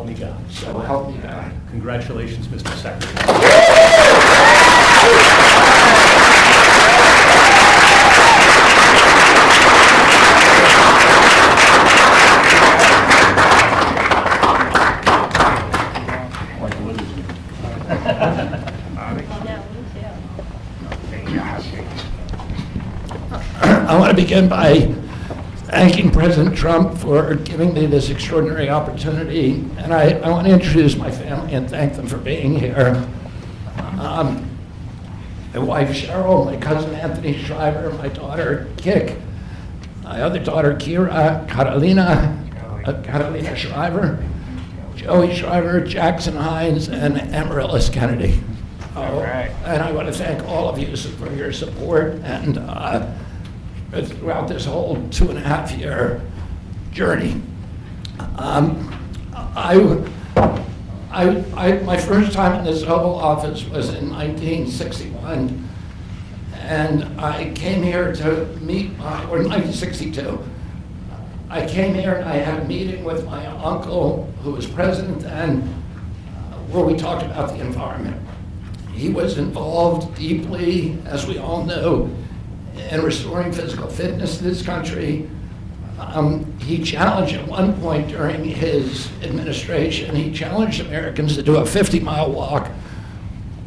help me God. So help me God. Congratulations, Mr. Secretary. I want to begin by thanking President Trump for giving me this extraordinary opportunity, and I want to introduce my family and thank them for being here. My wife Cheryl, my cousin Anthony Shriver, my daughter Kik, my other daughter Kira, Catalina Shriver, Joey Shriver, Jackson Hines, and Amaryllis Kennedy. All right. And I want to thank all of you for your support and throughout this whole 2.5-year journey. My first time in this Oval Office was in 1961, and I came here to meet, or 1962. I came here and I had a meeting with my uncle, who was president then, where we talked about the environment. He was involved deeply, as we all know, in restoring physical fitness in this country. He challenged at one point during his administration, he challenged Americans to do a 50-mile walk,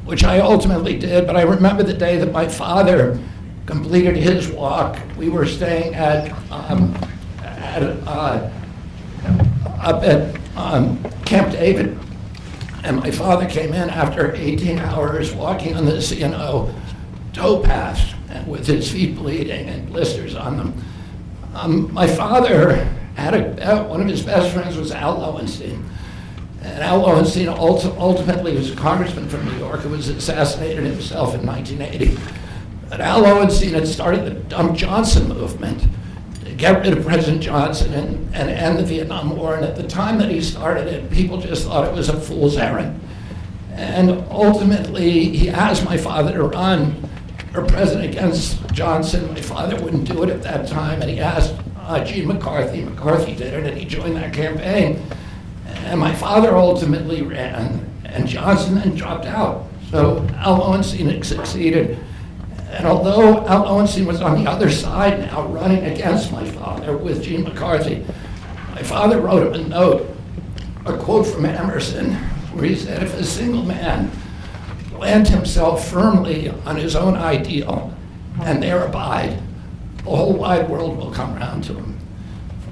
which I ultimately did, but I remember the day that my father completed his walk. We were staying up at Camp David, and my father came in after 18 hours walking on the C&O towpath with his feet bleeding and blisters on them. My father had one of his best friends was Al Lowenstein. And Al Lowenstein ultimately was a congressman from New York who was assassinated himself in 1980. But Al Lowenstein had started the Dump Johnson movement to get rid of President Johnson and end the Vietnam War. And at the time that he started it, people just thought it was a fool's errand. And ultimately, he asked my father to run for president against Johnson. My father wouldn't do it at that time, and he asked Gene McCarthy. McCarthy did it, and he joined that campaign. And my father ultimately ran, and Johnson then dropped out. So Al Lowenstein had succeeded. And although Al Lowenstein was on the other side now, running against my father with Gene McCarthy, my father wrote him a note, a quote from Emerson, where he said, "If a single man plant himself firmly on his own ideal and there abide, the whole wide world will come around to him."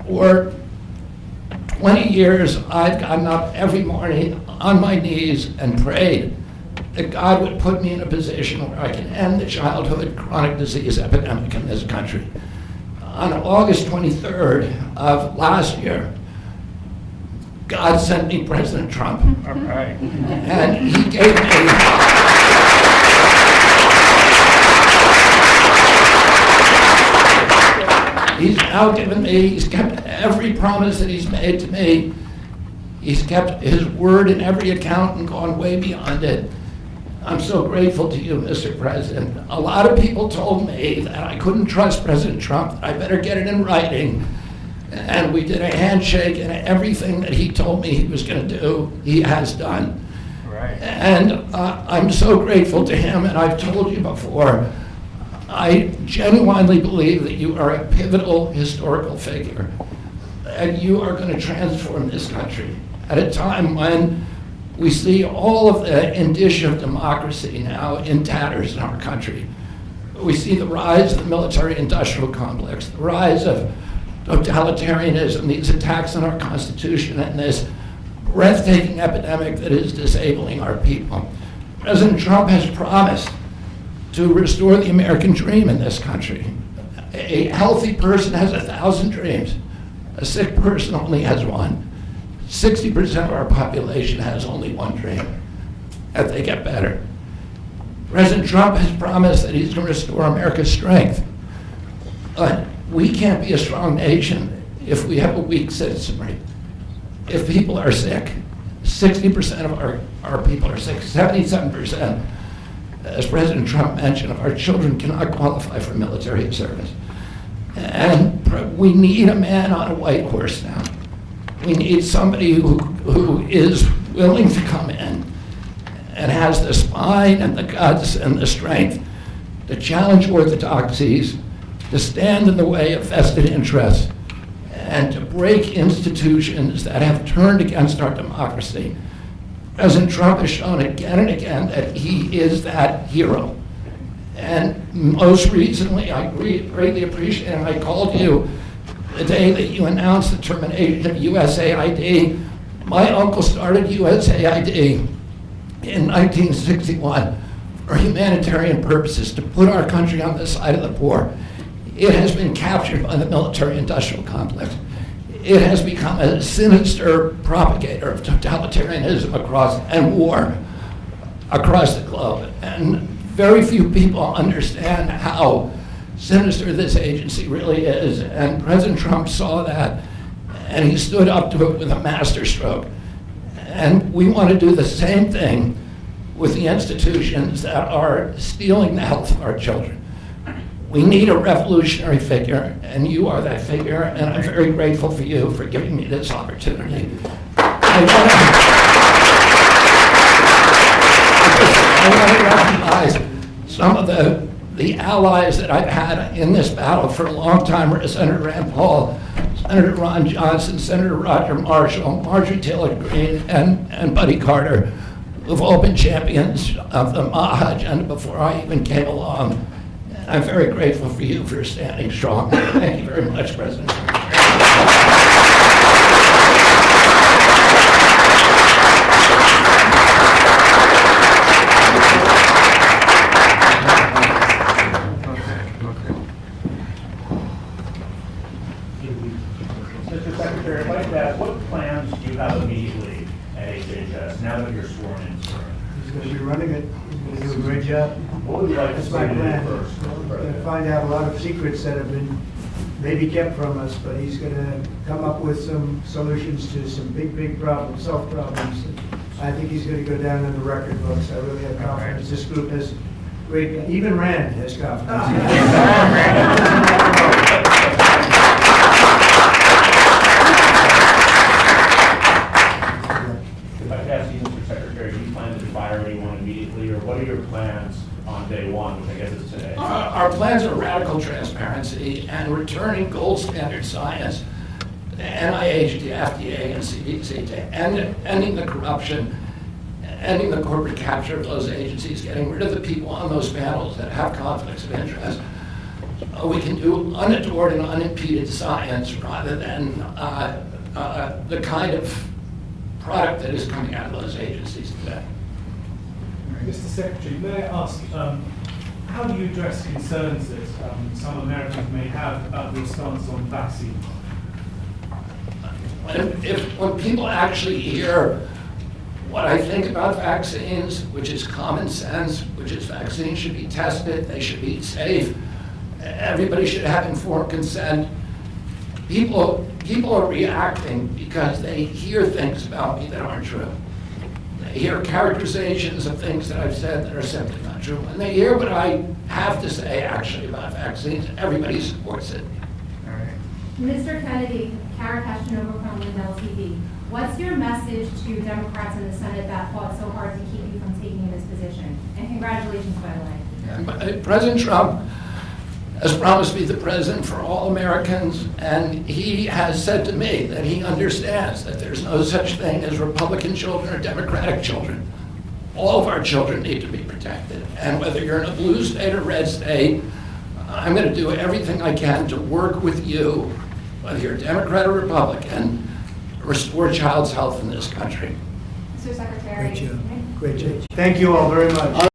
For 20 years, I've gotten up every morning on my knees and prayed that God would put me in a position where I can end the childhood chronic disease epidemic in this country. On August 23rd of last year, God sent me President Trump. All right. And he gave me he's now given me, he's kept every promise that he's made to me. He's kept his word in every account and gone way beyond it. I'm so grateful to you, Mr. President. A lot of people told me that I couldn't trust President Trump, that I better get it in writing. And we did a handshake, and everything that he told me he was going to do, he has done. Right. And I'm so grateful to him, and I've told you before, I genuinely believe that you are a pivotal historical figure, and you are going to transform this country at a time when we see all of the indicia of democracy now in tatters in our country. We see the rise of the military-industrial complex, the rise of totalitarianism, these attacks on our Constitution, and this breathtaking epidemic that is disabling our people. President Trump has promised to restore the American dream in this country. A healthy person has 1,000 dreams. A sick person only has one. 60% of our population has only one dream, that they get better. President Trump has promised that he's going to restore America's strength. But we can't be a strong nation if we have a weak citizenry. If people are sick, 60% of our people are sick, 77%, as President Trump mentioned, of our children cannot qualify for military service. And we need a man on a white horse now. We need somebody who is willing to come in and has the spine and the guts and the strength to challenge orthodoxies, to stand in the way of vested interests, and to break institutions that have turned against our democracy. President Trump has shown again and again that he is that hero. And most recently, I greatly appreciate, and I called you the day that you announced the termination of USAID. My uncle started USAID in 1961 for humanitarian purposes, to put our country on the side of the poor. It has been captured by the military-industrial complex. It has become a sinister propagator of totalitarianism and war across the globe. And very few people understand how sinister this agency really is. And President Trump saw that, and he stood up to it with a masterstroke. And we want to do the same thing with the institutions that are stealing the health of our children. We need a revolutionary figure, and you are that figure, and I'm very grateful for you for giving me this opportunity. I want to recognize some of the allies that I've had in this battle for a long time: Senator Rand Paul, Senator Ron Johnson, Senator Roger Marshall, Marjorie Taylor Greene, and Buddy Carter, who've all been champions of the MAHA agenda before I even came along. I'm very grateful for you for standing strong. Thank you very much, President. Mr. Secretary, I'd like to ask, what plans do you have immediately at HHS now that you're sworn in, sir? He's going to be running it. He's going to do a great job. What would you like to That's see my him do plan. first? We're going to find out a lot of secrets that have been maybe kept from us, but he's going to come up with some solutions to some big problems, self problems. I think he's going to go down in the record books. I really have confidence. This group has great, even Rand has confidence. If I could ask you, Mr. Secretary, do you plan to fire anyone immediately, or what are your plans on day one, which I guess is today? Our plans are radical transparency and returning gold standard science, the NIH, the FDA, and CDC, to ending the corruption, ending the corporate capture of those agencies, getting rid of the people on those panels that have conflicts of interest. We can do unadored and unimpeded science rather than the kind of product that is coming out of those agencies today. Mr. Secretary, may I ask, how do you address concerns that some Americans may have about the stance on vaccines? When people actually hear what I think about vaccines, which is common sense, which is vaccines should be tested, they should be safe, everybody should have informed consent, people are reacting because they hear things about me that aren't true. They hear characterizations of things that I've said that are simply not true. And they hear what I have to say actually about vaccines. Everybody supports it. Mr. Kennedy, Kara Cashinova from Lindell TV. What's your message to Democrats in the Senate that fought so hard to keep you from taking this position? And congratulations, by the way. President Trump has promised to be the president for all Americans, and he has said to me that he understands that there's no such thing as Republican children or Democratic children. All of our children need to be protected, and whether you're in a blue state or red state, I'm going to do everything I can to work with you, whether you're Democrat or Republican, to restore child's health in this country. Mr. Secretary. Great job. Great job. Thank you all very much.